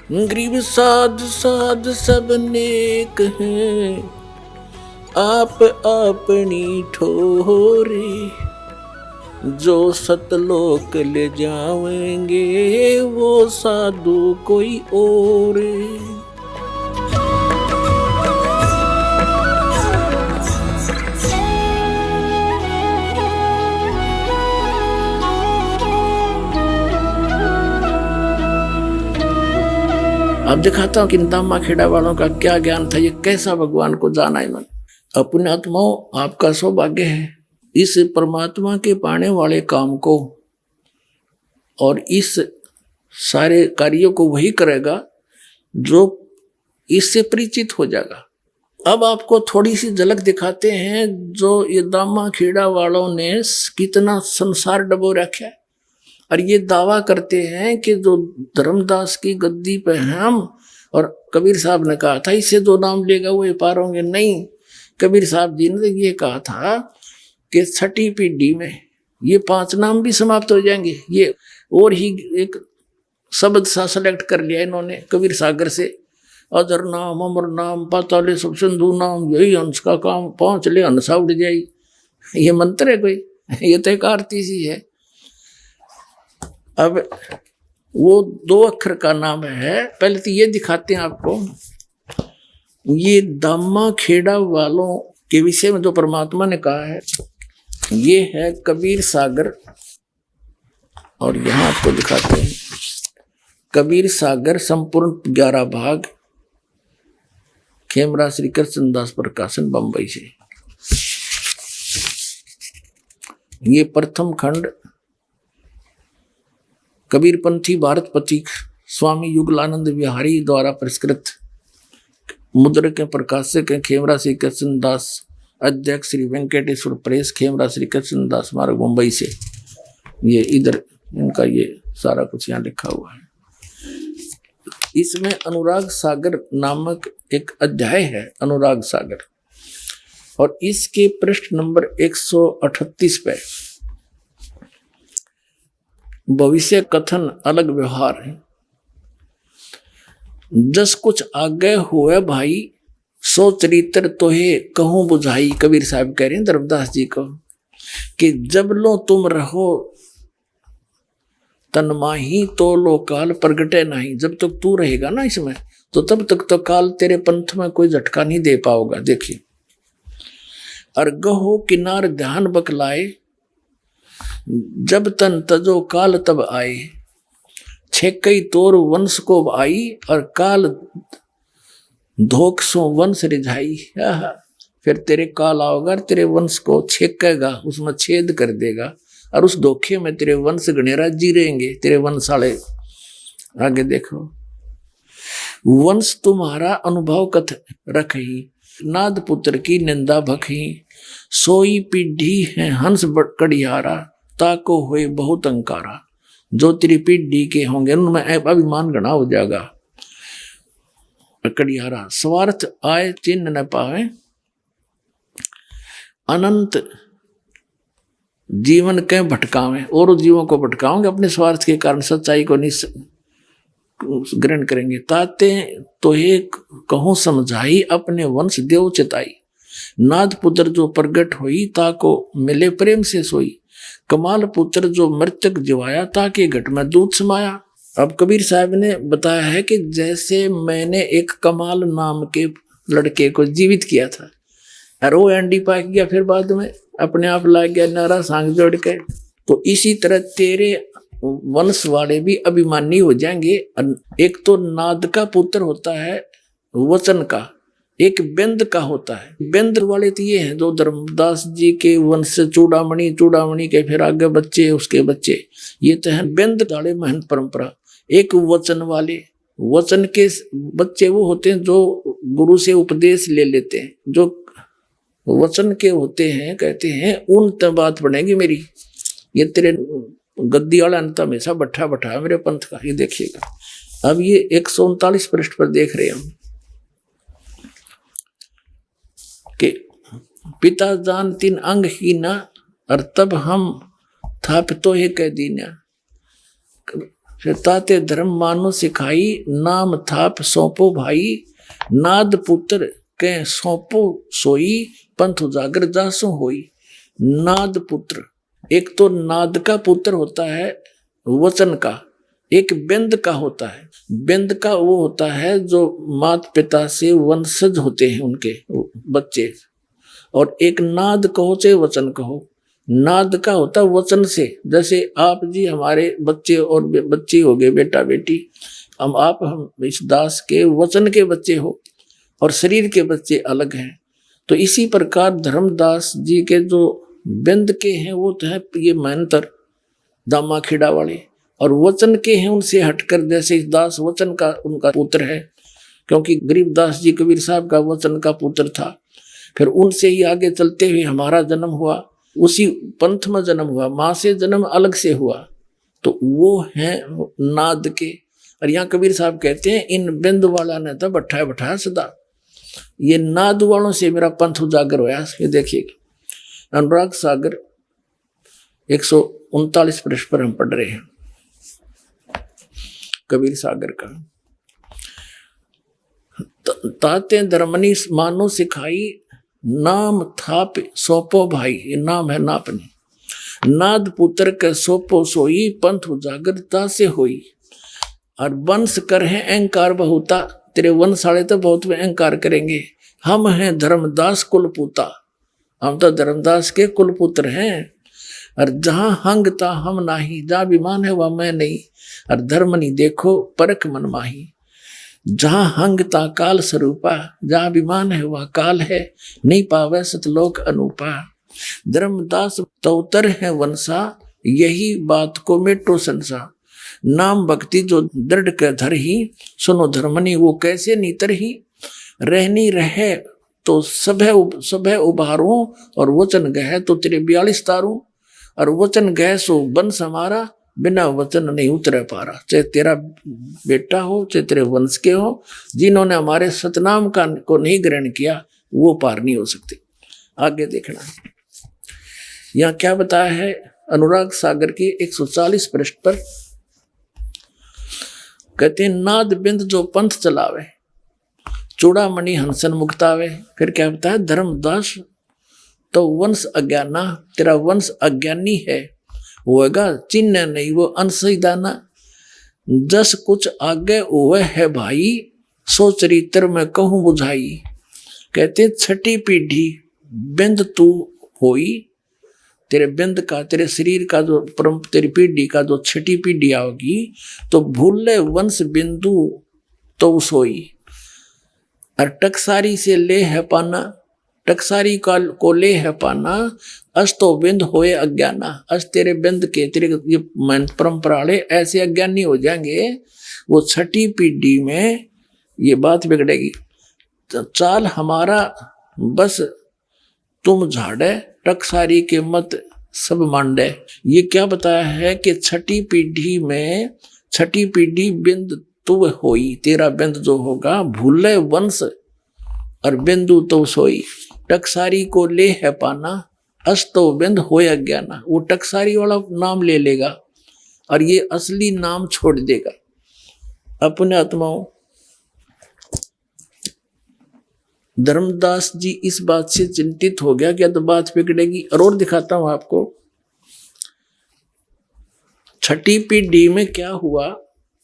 गरीब साध साध सब नेक हैं, आप अपनी ठोरे, जो सतलोक ले जाएंगे वो साधु कोई और। अब दिखाता हूँ कि दामा खेड़ा वालों का क्या ज्ञान था, ये कैसा भगवान को जाना इन्होंने। अपने आत्माओं, आपका सौभाग्य है इस परमात्मा के पाने वाले काम को, और इस सारे कार्यों को वही करेगा जो इससे परिचित हो जाएगा। अब आपको थोड़ी सी झलक दिखाते हैं जो ये दामा खेड़ा वालों ने कितना संसार डबो रखा है, और ये दावा करते हैं कि जो धर्मदास की गद्दी पे हम, और कबीर साहब ने कहा था इससे जो नाम लेगा वो पार होंगे। नहीं, कबीर साहब जी ने ये कहा था कि छठी पीढ़ी में ये 5 नाम भी समाप्त हो जाएंगे। ये और ही एक शब्द सा सेलेक्ट कर लिया इन्होंने कबीर सागर से, अजर नाम, अमर नाम, पाताले सब सिंधु नाम, यही हंस का काम, 5 ले हंसा उड़ जाई। ये मंत्र है कोई? ये तो एक आरती सी है। अब वो 2 अक्षर का नाम है। पहले तो ये दिखाते हैं आपको, ये दामा खेड़ा वालों के विषय में जो परमात्मा ने कहा है, ये है कबीर सागर। और यहां आपको दिखाते हैं कबीर सागर संपूर्ण 11 भाग, खेमरा श्री कृष्ण दास प्रकाशन बंबई से। ये प्रथम खंड कबीरपंथी भारत पथिक स्वामी युगलानंद विहारी द्वारा परिष्कृत, मुद्रक के प्रकाशक हैं खेमरा श्री कृष्ण दास, अध्यक्ष श्री वेंकटेश्वर प्रेस, खेमरा श्री कृष्ण दास मार्ग मुंबई से। ये इधर इनका ये सारा कुछ यहाँ लिखा हुआ है। इसमें अनुराग सागर नामक एक अध्याय है, अनुराग सागर, और इसके पृष्ठ नंबर 138 पे भविष्य कथन अलग व्यवहार है। जस कुछ आगे हुए भाई, सो चरित्र तोहे कहूं बुझाई। कबीर साहब कह रहे हैं धर्मदास जी को कि जब लो तुम रहो तन्माही, तो लो काल प्रगटे नहीं। जब तक तू रहेगा ना इसमें, तो तब तक तो काल तेरे पंथ में कोई झटका नहीं दे पाओगा। देखिए, अर्गहो किनार ध्यान बकलाए, जब तन तजो काल तब आए। छेकई तोर वंश को आई, और काल धोख सो वंश रिझाई। फिर तेरे काल आओगा, तेरे वंश को छेकेगा, उसमें छेद कर देगा, और उस धोखे में तेरे वंश गणेरा जी रहेंगे, तेरे वंशाले। आगे देखो, वंश तुम्हारा अनुभव कथ रखही, नाद पुत्र की निंदा भखी। सोई पीढ़ी है हंस कड़ियारा, ताको हुए बहुत अंकारा। जो तेरी पीढ़ी के होंगे उनमें अभिमान गणा हो जाएगा। कड़ियारा, स्वार्थ आए चिन्ह न पावे, अनंत जीवन के भटकावे। और जीवों को भटकाओगे अपने स्वार्थ के कारण, सच्चाई को नहीं ग्रहण करेंगे। ताते तो हे कहूँ समझाई, अपने वंश देव चिताई। नाद पुत्र जो प्रगट हुई, ताको मिले प्रेम से सोई। कमाल पुत्र जो मृतक जिवाया, ताके घट में दूध समाया। अब कबीर साहब ने बताया है कि जैसे मैंने एक कमाल नाम के लड़के को जीवित किया था, और वो एंडी पाक गया, फिर बाद में अपने आप ला गया नारा सांग जोड़ के, तो इसी तरह तेरे वंश वाले भी अभिमानी हो जाएंगे। एक तो नाद का पुत्र होता है वचन का, एक बेंद का होता है। बेंद वाले तो ये हैं जो धर्मदास जी के वंश से चूड़ामणि, चूड़ामणि के फिर आगे बच्चे, उसके बच्चे, ये तो है बेंद वाले महंत परंपरा। एक वचन वाले, वचन के बच्चे वो होते हैं जो गुरु से उपदेश ले लेते हैं, जो वचन के होते हैं, कहते हैं उन तब बात बनेगी मेरी। ये तेरे गद्दी वाला अंत हमेशा बैठा बैठा मेरे पंथ का। ये देखिएगा, अब ये 139 पृष्ठ पर देख रहे हैं हम कि पिता जान 3 अंग ही ना, और तब हम था तो ही कह दीना। फिर ताते धर्म मानो सिखाई, नाम थाप सौंपो भाई, नाद पुत्र के सौंपो सोई, पंथ उजागर जासो होई। नाद पुत्र, एक तो नाद का पुत्र होता है वचन का, एक बिंद का होता है। बिंद का वो होता है जो माता पिता से वंशज होते हैं उनके बच्चे, और एक नाद कहो चाहे वचन कहो, नाद का होता है वचन से। जैसे आप जी हमारे बच्चे और बच्ची हो गए, बेटा बेटी, हम इस दास के वचन के बच्चे हो और शरीर के बच्चे अलग हैं। तो इसी प्रकार धर्मदास जी के जो बिंद के हैं वो तो है ये महंतर दामा खेड़ा वाले, और वचन के हैं उनसे हटकर, जैसे दास वचन का उनका पुत्र है, क्योंकि गरीबदास जी कबीर साहब का वचन का पुत्र था। फिर उनसे ही आगे चलते हुए हमारा जन्म हुआ, उसी पंथ में जन्म हुआ, माँ से जन्म अलग से हुआ, तो वो है नाद के। और यहाँ कबीर साहब कहते हैं इन बिंद वाला ने तो बैठाया बैठाया सदा, ये नाद वालों से मेरा पंथ उजागर होया। ये देखिएगा अनुराग सागर 139 पृष्ठ पर हम पढ़ रहे हैं कबीर सागर का। ताते धर्मनी मानो सिखाई, नाम थाप सौंपो भाई, ये नाम है नापनी, नाद पुत्र के सौंपो सोई, पंथ उजागरता से होई। और वंश कर है अहंकार बहुता, तेरे वंश वाले तो बहुत अहंकार करेंगे। हम हैं धर्मदास कुलपुता, हम तो धर्मदास के कुलपुत्र हैं। और जहां हंगता हम नाही, जहां विमान है वह मैं नहीं, और धर्म नहीं देखो परख मन माही। जहां हंगता काल स्वरूपा, जहां विमान है वह काल है, नहीं पावे सतलोक अनूपा। धर्मदास तौतर है वंशा, यही बात को मेटो संसा। नाम भक्ति जो दृढ़ के धर ही, सुनो धर्मनी वो कैसे नीतर ही। रहनी रहे तो सभे उभारूं, और वचन गह तो तेरे 42 तारूं। और वचन गह सो बंस हमारा, बिना वचन नहीं उतरे पारा। चाहे तेरा बेटा हो चाहे तेरे वंश के हो, जिन्होंने हमारे सतनाम का को नहीं ग्रहण किया वो पार नहीं हो सकते। आगे देखना यहाँ क्या बताया है अनुराग सागर की 140 पृष्ठ पर। कहते हैं नाद बिंद जो पंथ चलावे, चूड़ामणि हंसन मुक्तावे। फिर क्या बताया धर्मदास तो वंश अज्ञाना, तेरा वंश अज्ञानी है, होगा चिन्ह नहीं वो अंशी दाना। जस कुछ आगे हुए है भाई, सो चरित्र में कहूँ बुझाई। कहते छठी पीढ़ी बिंद तू होई, तेरे बिंद का तेरे शरीर का जो परम तेरी पीढ़ी का जो छठी पीढ़ी आओगी, तो भूले वंश बिंदु तो सोई। और टकसारी से ले है पाना, टकसारी का को ले है पाना, अस्तो बिंद होए अज्ञाना। अस तेरे बिंद के तेरे ये परंपरा वाले ऐसे अज्ञानी हो जाएंगे, वो छठी पीढ़ी में ये बात बिगड़ेगी। चाल हमारा बस तुम झाड़े, टकसारी के मत सब मांडे। ये क्या बताया है कि छठी पीढ़ी में, छठी पीढ़ी बिंद तू होई, तेरा बिंद जो होगा भूले वंश और बिंदु तो सोई। टकसारी को ले है पाना, अस्तो बिंद होए अज्ञाना। वो टकसारी वाला नाम ले लेगा और ये असली नाम छोड़ देगा। अपने आत्माओं धर्मदास जी इस बात से चिंतित हो गया कि तो बात बिगड़ेगी। और दिखाता हूं आपको छठी पीढ़ी में क्या हुआ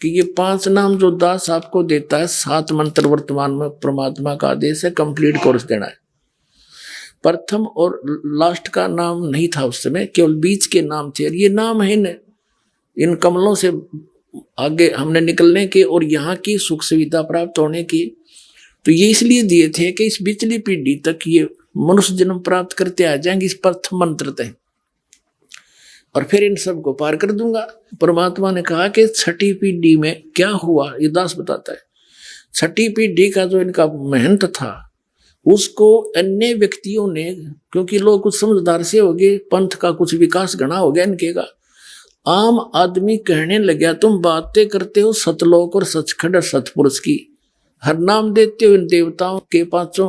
कि ये 5 नाम जो दास आपको देता है, 7 मंत्र वर्तमान में परमात्मा का आदेश है, कंप्लीट कोर्स देना है। प्रथम और लास्ट का नाम नहीं था उस समय, केवल बीच के नाम थे। और ये नाम है इन कमलों से आगे हमने निकलने के और यहाँ की सुख सुविधा प्राप्त होने की। तो ये इसलिए दिए थे कि इस बिचली पीढ़ी तक ये मनुष्य जन्म प्राप्त करते आ जाएंगे इस प्रथम मंत्र तक, और फिर इन सब को पार कर दूंगा। परमात्मा ने कहा कि छठी पीढ़ी में क्या हुआ ये दास बताता है। छठी पीढ़ी का जो इनका मेहनत था उसको अन्य व्यक्तियों ने, क्योंकि लोग कुछ समझदार से हो गए, पंथ का कुछ विकास घना हो गया इनके का, आम आदमी कहने लगा तुम बातें करते हो सतलोक और सचखंड और सतपुरुष की, हर नाम देते हो इन देवताओं के 5,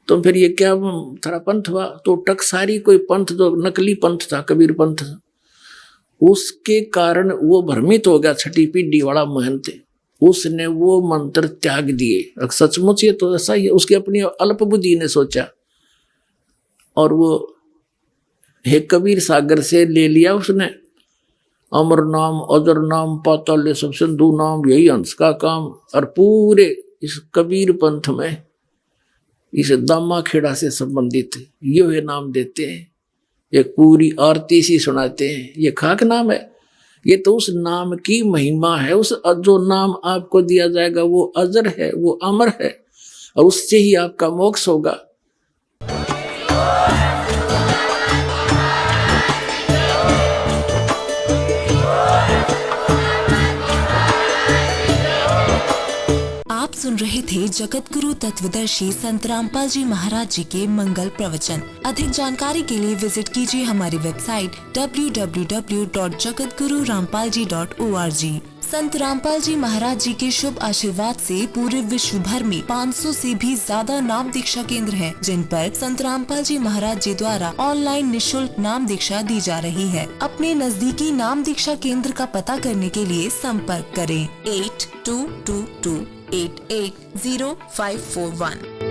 तो फिर ये क्या थारा पंथ हुआ। तो टकसारी कोई पंथ जो नकली पंथ था, कबीर पंथ, उसके कारण वो भ्रमित हो गया, छठी पीढ़ी वाला महंत, उसने वो मंत्र त्याग दिए। सचमुच ये तो ऐसा ही है, उसकी अपनी अल्प बुद्धि ने सोचा और वो हे कबीर सागर से ले लिया उसने, अमर नाम अजर नाम पाताल सब सिंधु नाम, यही हंस का काम। और पूरे इस कबीर पंथ में इस दामा खेड़ा से संबंधित ये नाम देते हैं, एक पूरी आरती सी सुनाते हैं। ये खाक नाम है, ये तो उस नाम की महिमा है। उस जो नाम आपको दिया जाएगा वो अजर है, वो अमर है, और उससे ही आपका मोक्ष होगा। आप सुन रहे थे जगत गुरु तत्वदर्शी संत रामपाल जी महाराज जी के मंगल प्रवचन। अधिक जानकारी के लिए विजिट कीजिए हमारी वेबसाइट www.jagatgururampalji.org। संत रामपाल जी महाराज जी के शुभ आशीर्वाद से पूरे विश्व भर में 500 से भी ज्यादा नाम दीक्षा केंद्र हैं, जिन पर संत रामपाल जी महाराज जी द्वारा ऑनलाइन निशुल्क नाम दीक्षा दी जा रही है। अपने नजदीकी नाम दीक्षा केंद्र का पता करने के लिए संपर्क करें 8222880541।